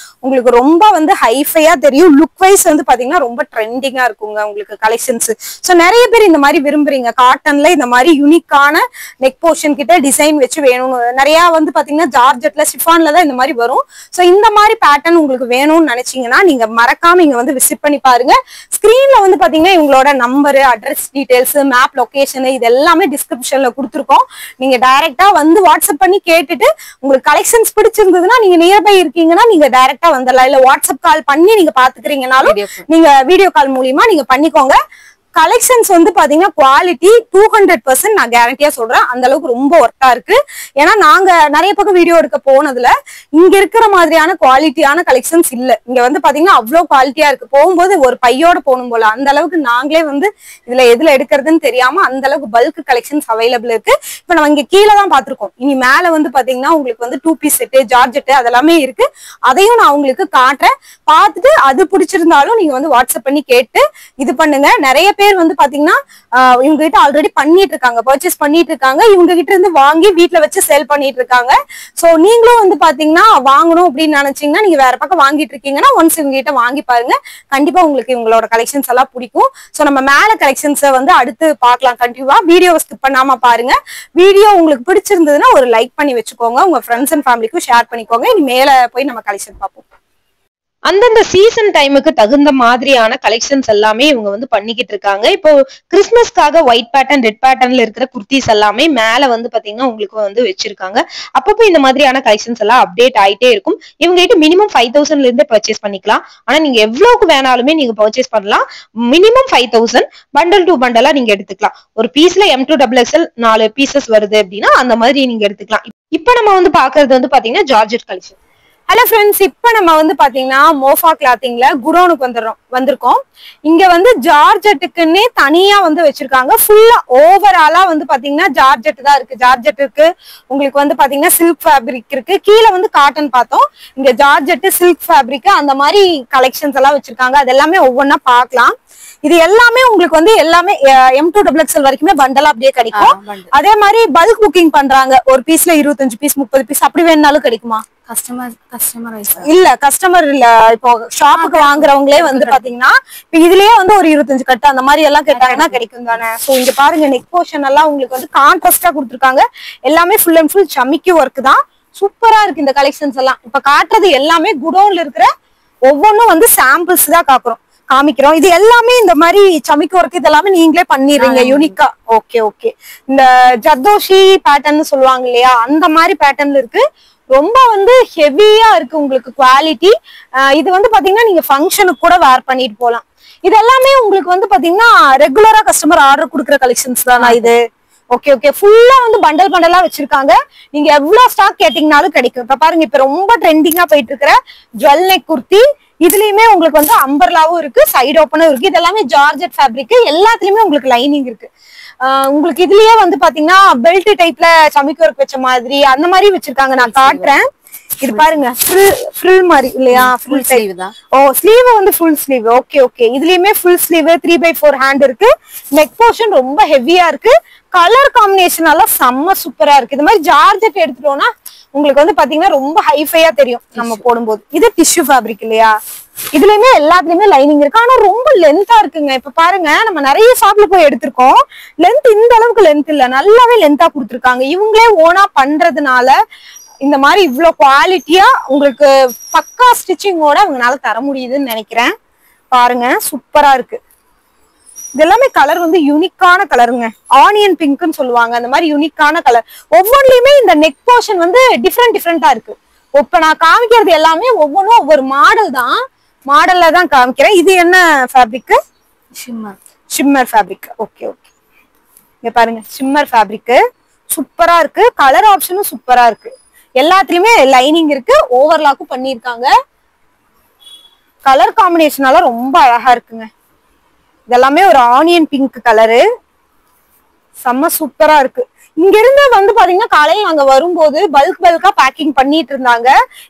உங்களுக்கு ரொம்ப வந்து ஹைஃபையா தெரியும். லுக் வைஸ் வந்து பாத்தீங்கன்னா ரொம்ப ட்ரெண்டிங்கா இருக்குங்க உங்களுக்கு கலெக்ஷன்ஸ். சோ நிறைய பேர் இந்த மாதிரி விரும்புறீங்க. காட்டன்ல இந்த மாதிரி யூனிக்கான நெக் போர்ஷன் கிட்ட டிசைன் வச்சு வேணும். நிறைய வந்து பாத்தீங்கன்னா ஜார்ஜெட்ல ஷிஃபான்ல தான் இந்த மாதிரி வரும். சோ இந்த மாதிரி பேட்டர்ன் உங்களுக்கு வேணும்னு நினைச்சீங்கன்னா நீங்க மறக்காம இங்க வந்து விசிட் பண்ணி பாருங்க. ஸ்கிரீன்ல வந்து பாத்தீங்கன்னா இவங்களோட number, address details, map location இது எல்லாமே டிஸ்கிரிப்ஷன்ல கொடுத்துருக்கோம். நீங்க டைரக்டா வந்து வாட்ஸ்அப் பண்ணி கேட்டுட்டு உங்களுக்கு கலெக்ஷன்ஸ் பிடிச்சிருந்ததுன்னா நீங்க நியர்பை இருக்கீங்கன்னா நீங்க டைரக்டா வந்துடலாம். இல்ல வாட்ஸ்அப் கால் பண்ணி நீங்க பாத்துக்கிறீங்கனாலும் நீங்க வீடியோ கால் மூலியமா நீங்க பண்ணிக்கோங்க. கலெக்ஷன்ஸ் வந்து பாத்தீங்கன்னா குவாலிட்டி 200% நான் கேரண்டியா சொல்றேன். அந்த அளவுக்கு ரொம்ப ஒர்த்தா இருக்கு. ஏன்னா நாங்க நிறைய பக்கம் வீடியோ எடுக்க போனதுல இங்க இருக்கிற மாதிரியான குவாலிட்டியான கலெக்ஷன்ஸ் இல்ல. இங்க வந்து பாத்தீங்கன்னா அவ்வளவு குவாலிட்டியா இருக்கு. போகும்போது ஒரு பையோட போகணும் போல. அந்த அளவுக்கு நாங்களே வந்து இதுல எதுல எடுக்கிறதுன்னு தெரியாம அந்த அளவுக்கு பல்க் கலெக்ஷன்ஸ் அவைலபிள் இருக்கு. இப்ப நம்ம இங்க கீழே தான் பாத்திருக்கோம். இனி மேல வந்து பாத்தீங்கன்னா உங்களுக்கு வந்து 2 பீஸ் செட்டு, ஜார்ஜெட் அதெல்லாமே இருக்கு. அதையும் நான் உங்களுக்கு காட்டுறேன். பார்த்துட்டு அது பிடிச்சிருந்தாலும் நீங்க வந்து வாட்ஸ்அப் பண்ணி கேட்டு இது பண்ணுங்க. நிறைய பேர் வந்து பாத்தீங்கன்னா இவங்க கிட்ட ஆல்ரெடி பண்ணிட்டு இருக்காங்க, பர்ச்சேஸ் பண்ணிட்டு இருக்காங்க. இவங்க கிட்ட இருந்து வாங்கி வீட்டுல வச்சு சேல் பண்ணிட்டு இருக்காங்க. சோ நீங்களும் வந்து பாத்தீங்கன்னா வாங்கணும் அப்படின்னு நினைச்சீங்கன்னா நீங்க வேற பக்கம் வாங்கிட்டு இருக்கீங்கன்னா ஒன்ஸ் இவங்க கிட்ட வாங்கி பாருங்க. கண்டிப்பா உங்களுக்கு இவங்களோட கலெக்ஷன்ஸ் எல்லாம் பிடிக்கும். சோ நம்ம மேல கலெக்ஷன்ஸ் வந்து அடுத்து பார்க்கலாம். கண்டிப்பா வீடியோவை ஸ்கிப் பண்ணாம பாருங்க. வீடியோ உங்களுக்கு பிடிச்சிருந்ததுன்னா ஒரு லைக் பண்ணி வச்சுக்கோங்க. உங்க ஃப்ரெண்ட்ஸ் அண்ட் ஃபேமிலிக்கும் ஷேர் பண்ணிக்கோங்க. இனி மேல போய் நம்ம கலெக்ஷன் பார்ப்போம். அந்தந்த சீசன் டைமுக்கு தகுந்த மாதிரியான கலெக்ஷன்ஸ் எல்லாமே இவங்க வந்து பண்ணிக்கிட்டு இருக்காங்க. இப்போ கிறிஸ்மஸ்க்காக ஒயிட் பேட்டர்ன், ரெட் பேட்டர்ன்ல இருக்கிற குர்த்திஸ் எல்லாமே மேல வந்து பாத்தீங்கன்னா உங்களுக்கு வந்து வச்சிருக்காங்க. அப்பப்போ இந்த மாதிரியான கலெக்ஷன்ஸ் எல்லாம் அப்டேட் ஆயிட்டே இருக்கும். இவங்க கிட்ட மினிமம் 5000 இருந்தே பர்ச்சேஸ் பண்ணிக்கலாம். ஆனா நீங்க எவ்வளவுக்கு வேணாலுமே நீங்க பர்ச்சேஸ் பண்ணலாம். மினிமம் 5000 பண்டல் டு பண்டலா நீங்க எடுத்துக்கலாம். ஒரு பீஸ்ல M2XXL 4 பீசஸ் வருது அப்படின்னா அந்த மாதிரி நீங்க எடுத்துக்கலாம். இப்ப நம்ம வந்து பாக்குறது வந்து பாத்தீங்கன்னா ஜார்ஜெட் கலெக்ஷன். ஹலோ ஃப்ரெண்ட்ஸ், இப்போ நம்ம வந்து பாத்தீங்கன்னா மோஃபா கிளாத்திங்ல குடோனுக்கு வந்திருக்கோம். இங்க வந்து ஜார்ஜெட்டுக்குன்னே தனியா வந்து வச்சிருக்காங்க. ஃபுல்லா ஓவராலா வந்து பாத்தீங்கன்னா ஜார்ஜெட் தான் இருக்கு. ஜார்ஜெட் இருக்கு, உங்களுக்கு வந்து பாத்தீங்கன்னா சில்க் ஃபேப்ரிக் இருக்கு, கீழே வந்து காட்டன் பார்த்தோம். இங்க ஜார்ஜெட், சில்க் ஃபேப்ரிக் அந்த மாதிரி கலெக்ஷன்ஸ் எல்லாம் வச்சிருக்காங்க. அது எல்லாமே ஒவ்வொன்னா பார்க்கலாம். இது எல்லாமே உங்களுக்கு வந்து எல்லாமே M2XXL வரைக்குமே பண்டலா அப்படியே கிடைக்கும். அதே மாதிரி பல்க் புக்கிங் பண்றாங்க. ஒரு பீஸ்ல 25 பீஸ் 30 பீஸ் அப்படி வேணாலும் கிடைக்குமா? கஸ்டமர் இல்ல, இப்போ ஷாப்புக்கு வாங்குறவங்களே வந்து பாத்தீங்கன்னா இப்ப இதுலயே வந்து ஒரு 25 கட்டு அந்த மாதிரி எல்லாம் கேட்டாங்கன்னா கிடைக்கும் தானே. சோ இங்க பாருங்க, நெக் போர்ஷன் எல்லாம் உங்களுக்கு வந்து கான்ட்ராஸ்டா கொடுத்துருக்காங்க. எல்லாமே ஃபுல் அண்ட் ஃபுல் சமிக்கி ஒர்க் தான். சூப்பரா இருக்கு இந்த கலெக்ஷன்ஸ் எல்லாம். இப்ப காட்டுறது எல்லாமே குடோன்ல இருக்கிற ஒவ்வொன்றும் வந்து சாம்பிள்ஸ் தான் காமிக்கிறோம். இது எல்லாமே இந்த மாதிரி சமிக்கி ஒர்க் இதெல்லாமே நீங்களே பண்ணிடுறீங்க யூனிக்கா. Okay okay. இந்த ஜர்தோஷி பேட்டர்ன் சொல்லுவாங்க இல்லையா, அந்த மாதிரி பேட்டர்ன்ல இருக்கு. ரொம்ப வந்து ஹெவியா இருக்கு உங்களுக்கு குவாலிட்டி. இது வந்து பாத்தீங்கன்னா நீங்க ஃபங்க்ஷனுக்கு கூட வேர் பண்ணிட்டு போலாம். இது எல்லாமே உங்களுக்கு வந்து பாத்தீங்கன்னா ரெகுலரா கஸ்டமர் ஆர்டர் கொடுக்குற கலெக்ஷன்ஸ் தானா இது? Okay okay. ஃபுல்லா வந்து பண்டல் பண்டலா வச்சிருக்காங்க. நீங்க எவ்வளவு ஸ்டாக் கேட்டீங்கனாலும் கிடைக்கும். இப்ப பாருங்க, இப்ப ரொம்ப ட்ரெண்டிங்கா போயிட்டு இருக்கிற ஜுவல் நெக் குர்த்தி, இதுலயுமே உங்களுக்கு வந்து அம்பர்லாவும் இருக்கு, சைடு ஓப்பனும் இருக்கு. இது எல்லாமே ஜார்ஜெட் ஃபேப்ரிக். எல்லாத்துலயுமே உங்களுக்கு லைனிங் இருக்கு. உங்களுக்கு இதுலயே வந்து பாத்தீங்கன்னா பெல்ட் டைப்ல சமிக்கி ஒர்க் வச்ச மாதிரி அந்த மாதிரி வச்சிருக்காங்க. நான் காட்டுறேன். இது பாருங்க, ஃப்ரில் மாதிரி இல்லையா, ஃபுல் ஸ்லீவ் தான். ஓ, ஸ்லீவ் வந்து ஃபுல் ஸ்லீவ். Okay okay. இதுலயுமே ஃபுல் ஸ்லீவ் 3/4 ஹேண்ட் இருக்கு. நெக் போர்ஷன் ரொம்ப ஹெவியா இருக்கு. கலர் காம்பினேஷன் எல்லாம் செம்ம சூப்பரா இருக்கு. இது மாதிரி ஜார்ஜெட் எடுத்துட்டோம்னா உங்களுக்கு வந்து பாத்தீங்கன்னா ரொம்ப ஹைஃபையா தெரியும் நம்ம போடும்போது. இது டிஷ்யூ ஃபேப்ரிக் இல்லையா, இதுலயுமே எல்லாத்துலயுமே லைனிங் இருக்கு. ஆனா ரொம்ப லென்த்தா இருக்குங்க. இப்ப பாருங்க, நம்ம நிறைய ஷாப்ல போய் எடுத்திருக்கோம். லென்த் இந்த அளவுக்கு லென்த் இல்ல, நல்லாவே லென்த்தா கொடுத்துருக்காங்க. இவங்களே ஓனா பண்றதுனால இந்த மாதிரி இவ்வளவு குவாலிட்டியா உங்களுக்கு பக்கா ஸ்டிச்சிங்கோட அவங்களால தர முடியுதுன்னு நினைக்கிறேன். பாருங்க, சூப்பரா இருக்கு. இது எல்லாமே கலர் வந்து யூனிக்கான கலருங்க. ஆனியன் பிங்க்னு சொல்லுவாங்க, அந்த மாதிரி யூனிக்கான கலர். ஒவ்வொன்றுலயுமே இந்த நெக் போர்ஷன் வந்து டிஃப்ரெண்டா இருக்கு. இப்ப நான் காமிக்கிறது எல்லாமே ஒவ்வொன்றும் ஒவ்வொரு மாடல் தான், மாடல்ல தான் காமிக்கிறேன். இது என்ன fabric? Shimmer fabric. Okay okay. இங்க பாருங்க, ஷிம்மர் ஃபேப்ரிக் சூப்பரா இருக்கு. கலர் ஆப்ஷனும் சூப்பரா இருக்கு. எல்லாத்துலயுமே லைனிங் இருக்கு, ஓவர்லாக்கும் பண்ணிருக்காங்க. கலர் காம்பினேஷனால ரொம்ப அழகா இருக்குங்க. இதெல்லாமே ஒரு ஆனியன் பிங்க் கலரு, செம்ம சூப்பரா இருக்கு. இங்க இருந்து வந்து பாத்தீங்கன்னா காலையில நாங்க வரும்போது பல்கா பேக்கிங் பண்ணிட்டு இருந்தாங்க.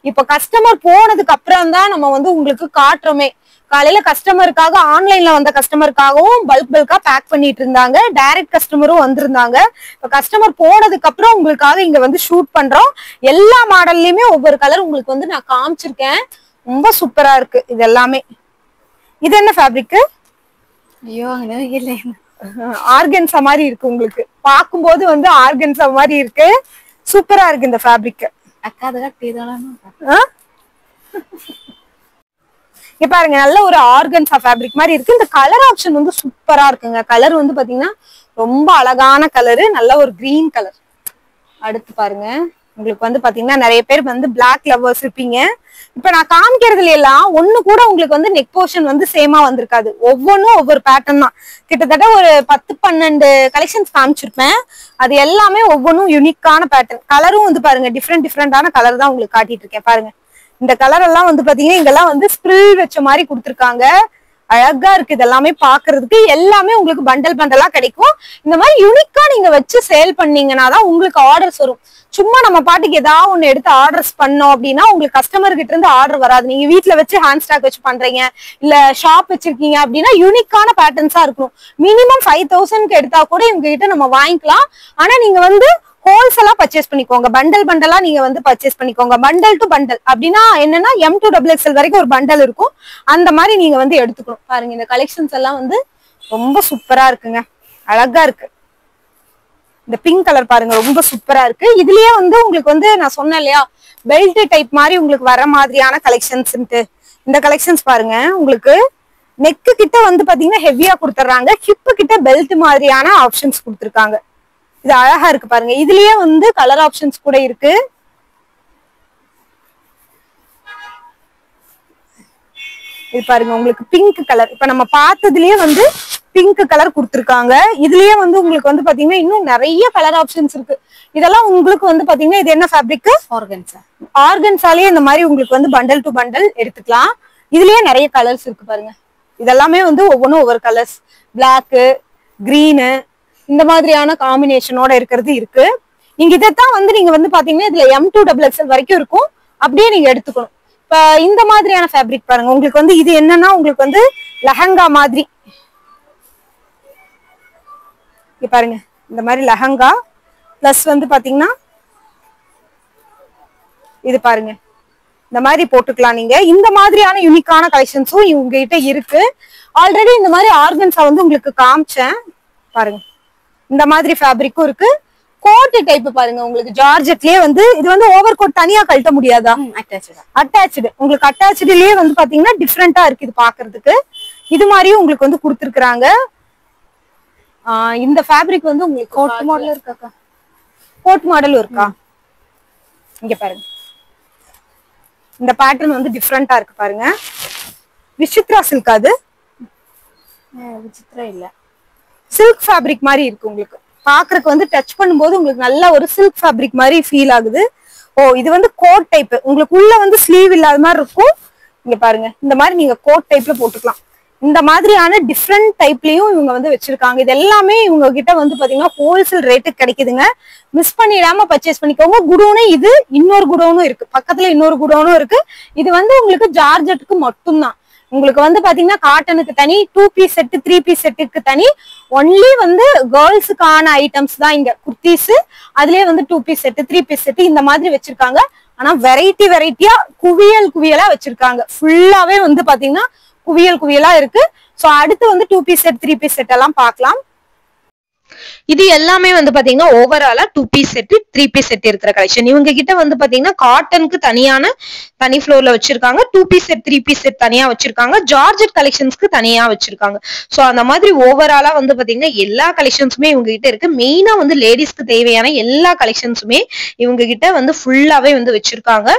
இப்ப கஸ்டமர் போனதுக்கு அப்புறம் தான் நம்ம வந்து உங்களுக்கு காட்டுறோமே. காலையில கஸ்டமருக்காக, ஆன்லைன்ல வந்த கஸ்டமருக்காகவும் பல்கா பேக் பண்ணிட்டு இருந்தாங்க. டைரக்ட் கஸ்டமரும் வந்திருந்தாங்க. இப்ப கஸ்டமர் போனதுக்கு அப்புறம் உங்களுக்காக இங்க வந்து ஷூட் பண்றோம். எல்லா மாடல்லையுமே ஒவ்வொரு கலர் உங்களுக்கு வந்து நான் காமிச்சிருக்கேன். ரொம்ப சூப்பரா இருக்கு இது எல்லாமே. இது என்ன ஃபேப்ரிக்? ஆர்கன்ஸா மாதிரி இருக்கு. உங்களுக்கு பார்க்கும்போது வந்து ஆர்கன்ஸா மாதிரி இருக்கு. சூப்பரா இருக்கு இந்த ஃபேப்ரிக். இங்க பாருங்க, நல்ல ஒரு ஆர்கன்ஸா ஃபேப்ரிக் மாதிரி இருக்கு. இந்த கலர் ஆப்ஷன் வந்து சூப்பரா இருக்குங்க. கலர் வந்து பாத்தீங்கன்னா ரொம்ப அழகான கலரு, நல்ல ஒரு கிரீன் கலர். அடுத்து பாருங்க, உங்களுக்கு வந்து பாத்தீங்கன்னா நிறைய பேர் வந்து பிளாக் லவர்ஸ் இருப்பீங்க. இப்ப நான் காமிக்கிறதுல எல்லாம் ஒண்ணு கூட உங்களுக்கு வந்து நெக் போர்ஷன் வந்து சேமா வந்திருக்காது. ஒவ்வொன்றும் ஒவ்வொரு பேட்டர்ன் தான். கிட்டத்தட்ட ஒரு 10-12 கலெக்ஷன்ஸ் காமிச்சிருப்பேன். அது எல்லாமே ஒவ்வொன்றும் யூனிக்கான பேட்டர்ன். கலரும் வந்து பாருங்க, டிஃப்ரெண்டான கலர் தான் உங்களுக்கு காட்டிட்டு இருக்கேன். பாருங்க, இந்த கலர் எல்லாம் வந்து பாத்தீங்கன்னா இங்கெல்லாம் வந்து ஸ்ப்ரில் வச்ச மாதிரி கொடுத்துருக்காங்க. அழகா இருக்கு. இது எல்லாமே பாக்குறதுக்கு எல்லாமே உங்களுக்கு பண்டலா கிடைக்கும். இந்த மாதிரி யூனிக்கா நீங்க வச்சு சேல் பண்ணீங்கன்னா தான் உங்களுக்கு ஆர்டர்ஸ் வரும். சும்மா நம்ம பாட்டுக்கு ஏதாவது ஒண்ணு எடுத்து ஆர்டர்ஸ் பண்ணோம் அப்படின்னா உங்களுக்கு கஸ்டமர் கிட்ட இருந்து ஆர்டர் வராது. நீங்க வீட்டுல வச்சு ஹேண்ட் ஸ்டாக் வச்சு பண்றீங்க, இல்ல ஷாப் வச்சிருக்கீங்க அப்படின்னா யூனிக்கான பேட்டர்ன்ஸா இருக்கணும். மினிமம் 5000க்கு எடுத்தா கூட இவங்க கிட்ட நம்ம வாங்கிக்கலாம். ஆனா நீங்க வந்து ஹோல்சேலா பர்ச்சேஸ் பண்ணிக்கோங்க. பண்டலா நீங்க வந்து பர்ச்சேஸ் பண்ணிக்கோங்க. பண்டல் டு பண்டல் அப்படின்னா என்னன்னா M2XXL வரைக்கும் ஒரு பண்டல் இருக்கும். அந்த மாதிரி நீங்க வந்து எடுத்துக்கணும். பாருங்க, இந்த கலெக்ஷன்ஸ் எல்லாம் வந்து ரொம்ப சூப்பரா இருக்குங்க. அழகா இருக்கு. இந்த பிங்க் கலர் பாருங்க ரொம்ப சூப்பரா இருக்கு. இதுலயே வந்து உங்களுக்கு வந்து நான் சொன்னேன் இல்லையா பெல்ட் டைப் மாதிரி உங்களுக்கு வர மாதிரியான கலெக்ஷன்ஸ். இந்த கலெக்ஷன்ஸ் பாருங்க, உங்களுக்கு நெக்கு கிட்ட வந்து பாத்தீங்கன்னா ஹெவியா கொடுத்துறாங்க, ஹிப்பு கிட்ட பெல்ட் மாதிரியான ஆப்ஷன்ஸ் கொடுத்துருக்காங்க. இது அழகா இருக்கு பாருங்க. இதுலயே வந்து கலர் ஆப்ஷன்ஸ் கூட இருக்கு. இது பாருங்க உங்களுக்கு பிங்க் கலர், இப்ப நம்ம பார்த்ததுலயே வந்து பிங்க் கலர் கொடுத்துருக்காங்க. இதுலயே வந்து உங்களுக்கு வந்து பாத்தீங்கன்னா இன்னும் நிறைய கலர் ஆப்ஷன்ஸ் இருக்கு. இதெல்லாம் உங்களுக்கு வந்து பாத்தீங்கன்னா இது என்ன ஃபேப்ரிக்? ஆர்கன்ஸா. ஆர்கன்ஸாலேயே இந்த மாதிரி உங்களுக்கு வந்து பண்டல் டு பண்டல் எடுத்துக்கலாம். இதுலயே நிறைய கலர்ஸ் இருக்கு பாருங்க. இதெல்லாமே வந்து ஒவ்வொன்றும் ஒவ்வொரு கலர்ஸ், பிளாக்கு, கிரீனு, இந்த மாதிரியான காம்பினேஷனோட இருக்கிறது இருக்கு. நீங்க இதைத்தான் வந்து நீங்க வந்து பாத்தீங்கன்னா இதுல M2XXL வரைக்கும் இருக்கும், அப்படியே நீங்க எடுத்துக்கணும். இப்ப இந்த மாதிரியான ஃபேப்ரிக் பாருங்க, உங்களுக்கு வந்து இது என்னன்னா உங்களுக்கு வந்து லெஹங்கா மாதிரி பாருங்க. இந்த மாதிரி லெஹங்கா பிளஸ் வந்து பாத்தீங்கன்னா இது பாருங்க இந்த மாதிரி போட்டுக்கலாம் நீங்க. இந்த மாதிரியான யூனிக்கான கலெக்ஷன்ஸும் இவங்க கிட்ட இருக்கு. ஆல்ரெடி இந்த மாதிரி ஆர்கன்ஸா வந்து உங்களுக்கு காமிச்சேன் பாருங்க. இந்த மாதிரி ஃபேப்ரிக்கும் இருக்கு. கோட் டைப் பாருங்க, உங்களுக்கு ஜார்ஜெட்லயே வந்து இது வந்து ஓவர் கோட் தனியா கழட்ட முடியாதா? அட்டாச்சு. உங்களுக்கு அட்டாச்சுலயே வந்து பாத்தீங்கன்னா டிஃப்ரெண்டா இருக்கு இது பாக்குறதுக்கு. இது மாதிரியும் உங்களுக்கு வந்து கொடுத்துருக்காங்க. இந்த ஃபேப்ரிக் வந்து உங்களுக்கு கோட் மாடல் இருக்காக்கா? கோட் மாடலும் இருக்கா? இங்க பாருங்க, இந்த பேட்டர்ன் வந்து டிஃப்ரெண்டா இருக்கு பாருங்க. விசித்ரா சில்க், அது விசித்ரா இல்ல, சில்க் ஃபேப்ரிக் மாதிரி இருக்கு. உங்களுக்கு பாக்குறதுக்கு வந்து டச் பண்ணும்போது உங்களுக்கு நல்ல ஒரு சில்க் ஃபேப்ரிக் மாதிரி ஃபீல் ஆகுது. ஓ, இது வந்து கோட் டைப், உங்களுக்கு உள்ள வந்து ஸ்லீவ் இல்லாத மாதிரி இருக்கும். இங்க பாருங்க, இந்த மாதிரி நீங்க கோட் டைப்ல போட்டுக்கலாம். இந்த மாதிரியான டிஃப்ரெண்ட் டைப்லயும் இவங்க வந்து வச்சிருக்காங்க. இது எல்லாமே இவங்க கிட்ட வந்து பாத்தீங்கன்னா ஹோல்சேல் ரேட்டுக்கு கிடைக்குதுங்க. மிஸ் பண்ணிடாம பர்ச்சேஸ் பண்ணிக்கோங்க. குடோனு இது, இன்னொரு குடோனும் இருக்கு, பக்கத்துல இன்னொரு குடோனும் இருக்கு. இது வந்து உங்களுக்கு ஜார்ஜெட்டுக்கு மட்டும்தான். உங்களுக்கு வந்து பாத்தீங்கன்னா காட்டனுக்கு தனி, 2 பீஸ் செட் 3 பீஸ் செட்டுக்கு தனி. ஒன்லி வந்து கேர்ள்ஸுக்கான ஐட்டம்ஸ் தான் இங்க குர்த்திஸ். அதுலயே வந்து 2 பீஸ் செட் 3 பீஸ் செட் இந்த மாதிரி வச்சிருக்காங்க. ஆனா வெரைட்டியா குவியலா வச்சிருக்காங்க. ஃபுல்லாவே வந்து பாத்தீங்கன்னா குவியலா இருக்கு. சோ அடுத்து வந்து 2 பீஸ் செட் 3 பீஸ் செட் எல்லாம் பார்க்கலாம். இது எல்லாமே வந்து பாத்தீங்கன்னா ஓவராலா 2 பீஸ் செட் 3 பீஸ் செட் இருக்கிற கலெக்ஷன். இவங்க கிட்ட வந்து பாத்தீங்கன்னா காட்டனுக்கு தனி ஃப்ளோர்ல வச்சிருக்காங்க, 2 பீஸ் செட் 3 பீஸ் செட் தனியா வச்சிருக்காங்க, ஜார்ஜெட் கலெக்ஷன்ஸ்க்கு தனியா வச்சிருக்காங்க. சோ அந்த மாதிரி ஓவராலா வந்து பாத்தீங்கன்னா எல்லா கலெக்ஷன்ஸுமே இவங்க கிட்ட இருக்கு. மெயினா வந்து லேடிஸ்க்கு தேவையான எல்லா கலெக்ஷன்ஸுமே இவங்க கிட்ட வந்து ஃபுல்லாவே வந்து வச்சிருக்காங்க.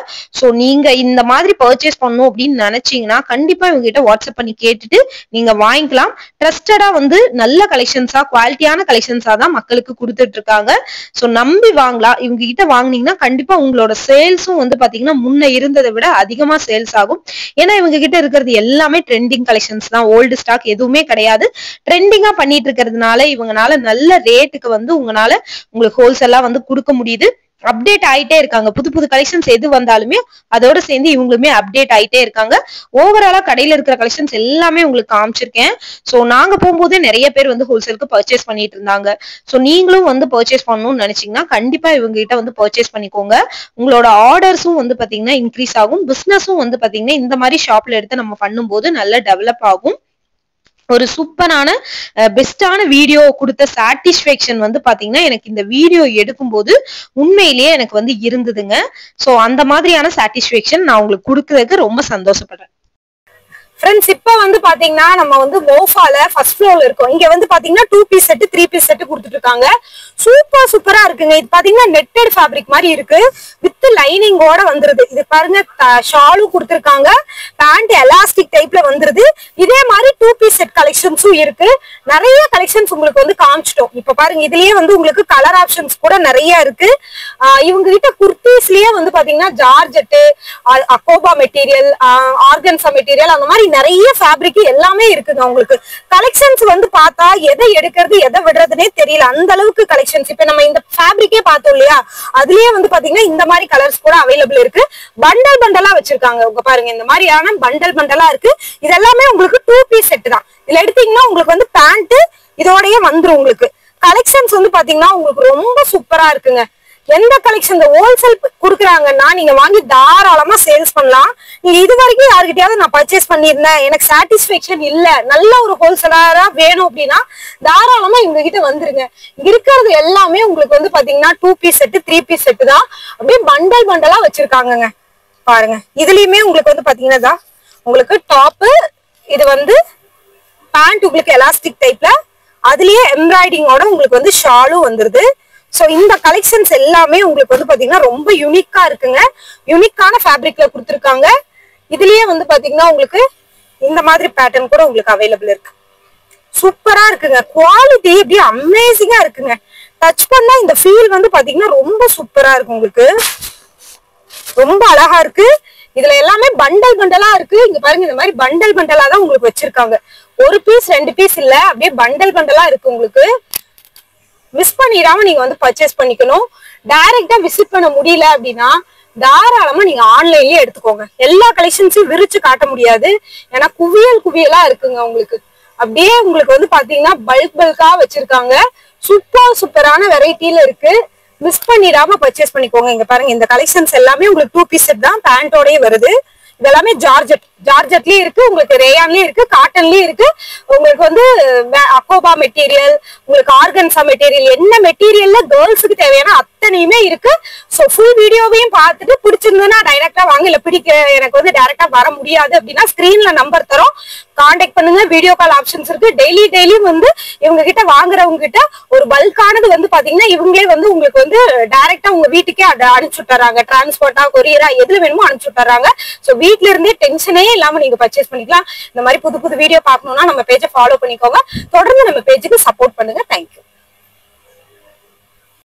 சோ நீங்க இந்த மாதிரி பர்ச்சேஸ் பண்ணணும் அப்படின்னு நினைச்சீங்கன்னா கண்டிப்பா இவங்க கிட்ட வாட்ஸ்அப் பண்ணி கேட்டுட்டு நீங்க வாங்கிக்கலாம். ட்ரஸ்டடா வந்து நல்ல கலெக்ஷன்ஸா, குவாலிட்டியான கலெக்ஷன்ஸா தான் மக்களுக்கு கொடுத்துட்டு இருக்காங்க. சோ நம்பி வாங்கலாம். இவங்க கிட்ட வாங்குனீங்கன்னா கண்டிப்பா உங்களோட சேல்ஸும் வந்து பாத்தீங்கன்னா முன்ன இருந்ததை விட அதிகமா சேல்ஸ் ஆகும். ஏன்னா இவங்க கிட்ட இருக்கிறது எல்லாமே ட்ரெண்டிங் கலெக்ஷன்ஸ் தான், ஓல்டு ஸ்டாக் எதுவுமே கிடையாது. ட்ரெண்டிங்கா பண்ணிட்டு இருக்கிறதுனால இவங்கனால நல்ல ரேட்டுக்கு வந்து உங்களுக்கு ஹோல்சேலா வந்து கொடுக்க முடியுது. அப்டேட் ஆயிட்டே இருக்காங்க. புது கலெக்ஷன்ஸ் எது வந்தாலுமே அதோட சேர்ந்து இவங்களுமே அப்டேட் ஆயிட்டே இருக்காங்க. ஓவராலா கடையில இருக்கிற கலெக்ஷன்ஸ் எல்லாமே உங்களுக்கு காமிச்சிருக்கேன். சோ நாங்க போகும்போதே நிறைய பேர் வந்து ஹோல்சேலுக்கு பர்ச்சேஸ் பண்ணிட்டு இருந்தாங்க. சோ நீங்களும் வந்து பர்ச்சேஸ் பண்ணணும்னு நினைச்சீங்கன்னா கண்டிப்பா இவங்க கிட்ட வந்து பர்ச்சேஸ் பண்ணிக்கோங்க. உங்களோட ஆர்டர்ஸும் வந்து பாத்தீங்கன்னா இன்க்ரீஸ் ஆகும். பிசினஸும் வந்து பாத்தீங்கன்னா இந்த மாதிரி ஷாப்ல எடுத்து நம்ம பண்ணும்போது நல்லா டெவலப் ஆகும். ஒரு சூப்பரான பெஸ்டான வீடியோ கொடுத்த சாட்டிஸ்ஃபேக்ஷன் வந்து பாத்தீங்கன்னா எனக்கு இந்த வீடியோ எடுக்கும்போது உண்மையிலேயே எனக்கு வந்து இருந்ததுங்க. சோ அந்த மாதிரியான சாட்டிஸ்ஃபேக்ஷன் நான் உங்களுக்கு கொடுக்கறதுக்கு ரொம்ப சந்தோஷப்படுறேன். ஃப்ரெண்ட்ஸ், இப்ப வந்து பாத்தீங்கன்னா நம்ம வந்து மோஃபால ஃபர்ஸ்ட் ஃப்ளோர்ல இருக்கோம். இங்க வந்து பாத்தீங்கன்னா 2 பீஸ் செட் 3 பீஸ் செட் கொடுத்துட்டு இருக்காங்க. சூப்பரா இருக்குங்க. இது பாத்தீங்கன்னா நெட்டட் ஃபேப்ரிக் மாதிரி இருக்கு, வித் லைனிங்கோட வந்துருது. இது பாருங்க, ஷாலும் கொடுத்துருக்காங்க, பேண்ட் எலாஸ்டிக் டைப்ல வந்துருது. இதே மாதிரி 2 பீஸ் செட் கலெக்ஷன்ஸும் இருக்கு. நிறைய கலெக்ஷன்ஸ் உங்களுக்கு வந்து காமிச்சிட்டோம். இப்ப பாருங்க, இதுலயே வந்து உங்களுக்கு கலர் ஆப்ஷன்ஸ் கூட நிறைய இருக்கு. இவங்க கிட்ட குர்த்திஸ்லயே வந்து பாத்தீங்கன்னா ஜார்ஜெட், அக்கோபா மெட்டீரியல், ஆர்கன்ஸா மெட்டீரியல், அந்த மாதிரி நிறைய ஃபேப்ரிக் எல்லாமே இருக்குங்க. உங்களுக்கு கலெக்ஷன்ஸ் வந்து பார்த்தா எதை எடுக்கிறது எதை விடுறதுனே தெரியல, அந்த அளவுக்கு கலெக்ஷன்ஸ். இப்ப நம்ம இந்த ஃபேப்ரிக்கே பார்த்தோம் இல்லையா, அதுலயே வந்து பாத்தீங்கன்னா இந்த மாதிரி கலர்ஸ் கூட அவைலபிள் இருக்கு. பண்டலா வச்சிருக்காங்க. உங்க பாருங்க, இந்த மாதிரியான பண்டலா இருக்கு. இது எல்லாமே உங்களுக்கு 2 பீஸ் செட் தான். இதுல எடுத்தீங்கன்னா உங்களுக்கு வந்து பேண்ட் இதோடய வந்துரும். உங்களுக்கு கலெக்ஷன்ஸ் வந்து பாத்தீங்கன்னா உங்களுக்கு ரொம்ப சூப்பரா இருக்குங்க. எந்த கலெக்ஷன் இந்த ஹோல்சேல் குடுக்குறாங்கன்னா நீங்க வாங்கி தாராளமா சேல்ஸ் பண்ணலாம். நீங்க இது வரைக்கும் யாருக்கிட்டயாவது நான் பர்ச்சேஸ் பண்ணிருந்தேன் எனக்கு சாட்டிஸ்பேக்ஷன் இல்ல, நல்ல ஒரு ஹோல்சேலரா வேணும் அப்படின்னா தாராளமா இவங்க கிட்ட வந்துருங்க. இருக்கிறது எல்லாமே உங்களுக்கு வந்து பாத்தீங்கன்னா 2 பீஸ் செட் 3 பீஸ் செட் தான். அப்படியே பண்டல் பண்டலா வச்சிருக்காங்க பாருங்க. இதுலயுமே உங்களுக்கு வந்து பாத்தீங்கன்னா உங்களுக்கு டாப்பு, இது வந்து பேண்ட் உங்களுக்கு எலாஸ்டிக் டைப்ல, அதுலயே எம்ப்ராய்டிங்கோட உங்களுக்கு வந்து ஷாலும் வந்துருது. சோ இந்த கலெக்ஷன்ஸ் எல்லாமே உங்களுக்கு வந்து பாத்தீங்கன்னா ரொம்ப யூனிக்கா இருக்குங்க. யூனிக்கான ஃபேப்ரிக்ல கொடுத்துருக்காங்க. இதுலயே வந்து பாத்தீங்கன்னா உங்களுக்கு இந்த மாதிரி பேட்டர்ன் கூட உங்களுக்கு அவைலபிள் இருக்கு. சூப்பரா இருக்குங்க. குவாலிட்டி அப்படியே அமேசிங்கா இருக்குங்க. டச் பண்ணா இந்த ஃபீல் வந்து பாத்தீங்கன்னா ரொம்ப சூப்பரா இருக்கு. உங்களுக்கு ரொம்ப அழகா இருக்கு. இதுல எல்லாமே பண்டல் பண்டலா இருக்கு. இங்க பாருங்க, இந்த மாதிரி பண்டல் பண்டலா தான் உங்களுக்கு வச்சிருக்காங்க. 1 பீஸ் 2 பீஸ் இல்ல, அப்படியே பண்டல் பண்டலா இருக்கு. உங்களுக்கு மிஸ் பண்ணிடாம நீங்க வந்து பர்ச்சேஸ் பண்ணிக்கணும். டைரக்டா விசிட் பண்ண முடியல அப்படின்னா தாராளமா நீங்க ஆன்லைன்லயே எடுத்துக்கோங்க. எல்லா கலெக்ஷன்ஸையும் விரிச்சு காட்ட முடியாது, ஏன்னா குவியல் குவியலா இருக்குங்க. உங்களுக்கு அப்படியே உங்களுக்கு வந்து பாத்தீங்கன்னா பல்கா வச்சிருக்காங்க. சூப்பரான வெரைட்டில இருக்கு. மிஸ் பண்ணிடாம பர்ச்சேஸ் பண்ணிக்கோங்க. இங்க பாருங்க, இந்த கலெக்ஷன்ஸ் எல்லாமே உங்களுக்கு 2 பீஸ் செட் தான், பேண்டோடயே வருது. இதெல்லாமே ஜார்ஜெட்லயே இருக்கு, உங்களுக்கு ரேயான்லயே இருக்கு, காட்டன்லயே இருக்கு. உங்களுக்கு வந்து அக்கோபா மெட்டீரியல், உங்களுக்கு ஆர்கன்சா மெட்டீரியல், என்ன மெட்டீரியல்ல கேர்ள்ஸுக்கு தேவையான அத்தனையுமே இருக்கு. சோ ஃபுல் வீடியோவையும் பார்த்துட்டு பிடிச்சிருந்ததுன்னா டைரக்டா வாங்க. இல்ல எனக்கு வந்து டைரக்டா வர முடியாது அப்படின்னா ஸ்கிரீன்ல நம்பர் தரோம், கான்டாக்ட் பண்ணுங்க. வீடியோ கால் ஆப்ஷன்ஸ் இருக்கு. டெய்லியும் வந்து இவங்க கிட்ட வாங்குறவங்க கிட்ட ஒரு பல்கானது வந்து பாத்தீங்கன்னா இவங்களே வந்து உங்களுக்கு வந்து டைரக்டா உங்க வீட்டுக்கே அனுப்பிச்சு விட்டுறாங்க. டிரான்ஸ்போர்ட்டா கொரியரா எதுல வேணுமோ அனுப்பிச்சு விட்டுறாங்க. சோ வீட்ல இருந்தே டென்ஷனே இல்லாம நீங்க பர்ச்சேஸ் பண்ணிக்கலாம். இந்த மாதிரி புது வீடியோ பார்க்கணும்னா நம்ம பேஜை ஃபாலோ பண்ணிக்கோங்க. தொடர்ந்து நம்ம பேஜுக்கு சப்போர்ட் பண்ணுங்க. தேங்க்யூ.